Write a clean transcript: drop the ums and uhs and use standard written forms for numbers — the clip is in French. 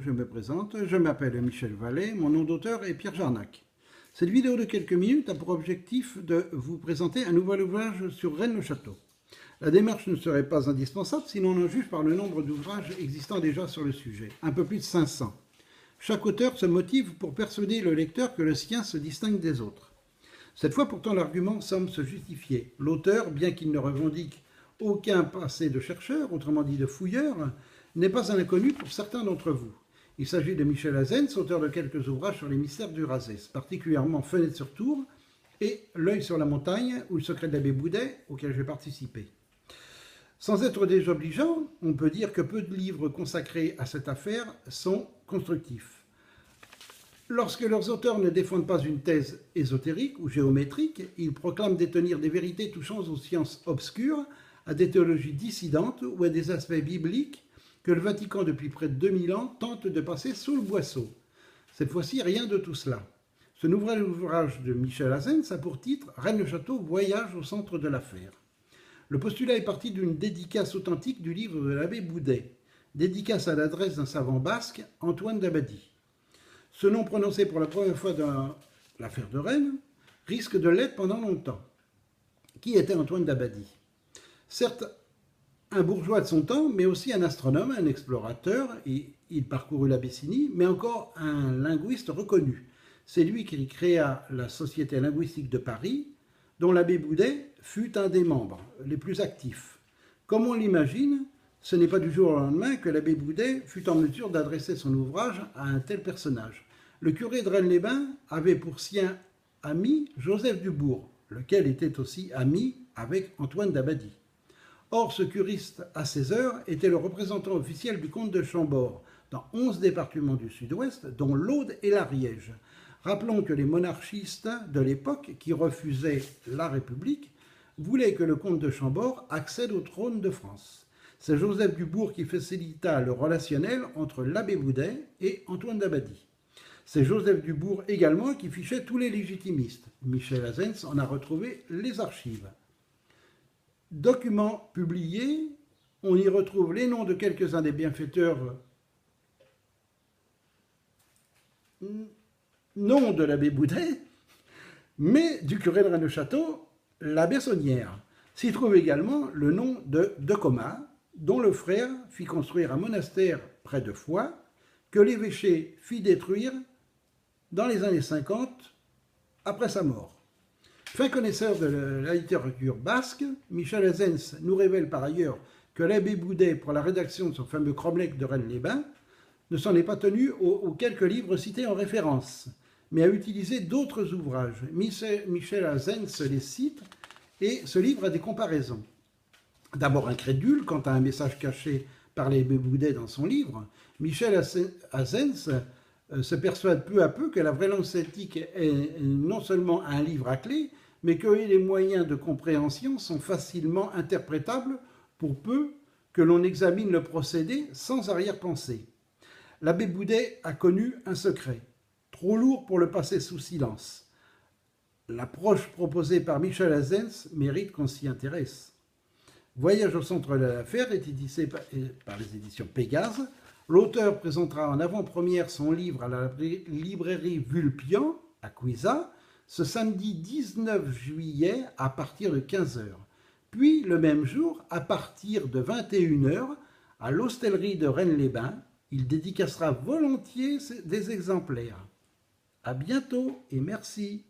je me présente, je m'appelle Michel Vallet, mon nom d'auteur est Pierre Jarnac. Cette vidéo de quelques minutes a pour objectif de vous présenter un nouvel ouvrage sur Rennes-le-Château. La démarche ne serait pas indispensable si l'on en juge par le nombre d'ouvrages existants déjà sur le sujet, un peu plus de 500. Chaque auteur se motive pour persuader le lecteur que le sien se distingue des autres. Cette fois pourtant l'argument semble se justifier. L'auteur, bien qu'il ne revendique aucun passé de chercheur, autrement dit de fouilleur, n'est pas un inconnu pour certains d'entre vous. Il s'agit de Michel Azens, auteur de quelques ouvrages sur les mystères du Razès, particulièrement Fenêtre sur Tours et L'œil sur la montagne ou Le secret de l'abbé Boudet, auquel j'ai participé. Sans être désobligeant, on peut dire que peu de livres consacrés à cette affaire sont constructifs. Lorsque leurs auteurs ne défendent pas une thèse ésotérique ou géométrique, ils proclament détenir des vérités touchant aux sciences obscures, à des théologies dissidentes ou à des aspects bibliques que le Vatican, depuis près de 2000 ans, tente de passer sous le boisseau. Cette fois-ci, rien de tout cela. Ce nouvel ouvrage de Michel Azens a pour titre « Rennes-le-Château, voyage au centre de l'affaire ». Le postulat est parti d'une dédicace authentique du livre de l'abbé Boudet, dédicace à l'adresse d'un savant basque, Antoine d'Abadie. Ce nom prononcé pour la première fois dans l'affaire de Rennes risque de l'être pendant longtemps. Qui était Antoine d'Abadie? Certes, un bourgeois de son temps, mais aussi un astronome, un explorateur, et il parcourut l'Abyssie, mais encore un linguiste reconnu. C'est lui qui créa la Société linguistique de Paris, dont l'abbé Boudet fut un des membres les plus actifs. Comme on l'imagine, ce n'est pas du jour au lendemain que l'abbé Boudet fut en mesure d'adresser son ouvrage à un tel personnage. Le curé de Rennes-les-Bains avait pour sien ami Joseph Dubourg, lequel était aussi ami avec Antoine d'Abadie. Or, ce curiste, à ses heures, était le représentant officiel du comte de Chambord, dans 11 départements du sud-ouest, dont l'Aude et l'Ariège. Rappelons que les monarchistes de l'époque, qui refusaient la République, voulaient que le comte de Chambord accède au trône de France. C'est Joseph Dubourg qui facilita le relationnel entre l'abbé Boudet et Antoine d'Abadie. C'est Joseph Dubourg également qui fichait tous les légitimistes. Michel Azens en a retrouvé les archives. Documents publiés, on y retrouve les noms de quelques-uns des bienfaiteurs, non de l'abbé Boudet, mais du curé de Rennes-le-Château, la Bessonnière. S'y trouve également le nom de Decoma, dont le frère fit construire un monastère près de Foix, que l'évêché fit détruire dans les années 50, après sa mort. Fin connaisseur de la littérature basque, Michel Azens nous révèle par ailleurs que l'abbé Boudet, pour la rédaction de son fameux Cromlech de Rennes-les-Bains, ne s'en est pas tenu aux quelques livres cités en référence, mais a utilisé d'autres ouvrages. Michel Azens les cite et se livre à des comparaisons. D'abord incrédule quant à un message caché par l'abbé Boudet dans son livre, Michel Azens se persuade peu à peu que la vraie langue celtique est non seulement un livre à clé, mais que les moyens de compréhension sont facilement interprétables pour peu que l'on examine le procédé sans arrière-pensée. L'abbé Boudet a connu un secret, trop lourd pour le passer sous silence. L'approche proposée par Michel Azens mérite qu'on s'y intéresse. Voyage au centre de l'affaire est édité par les éditions Pégase. L'auteur présentera en avant-première son livre à la librairie Vulpian, à Cuisa, ce samedi 19 juillet à partir de 15 h. Puis, le même jour, à partir de 21 h, à l'hostellerie de Rennes-les-Bains, il dédicacera volontiers des exemplaires. À bientôt et merci.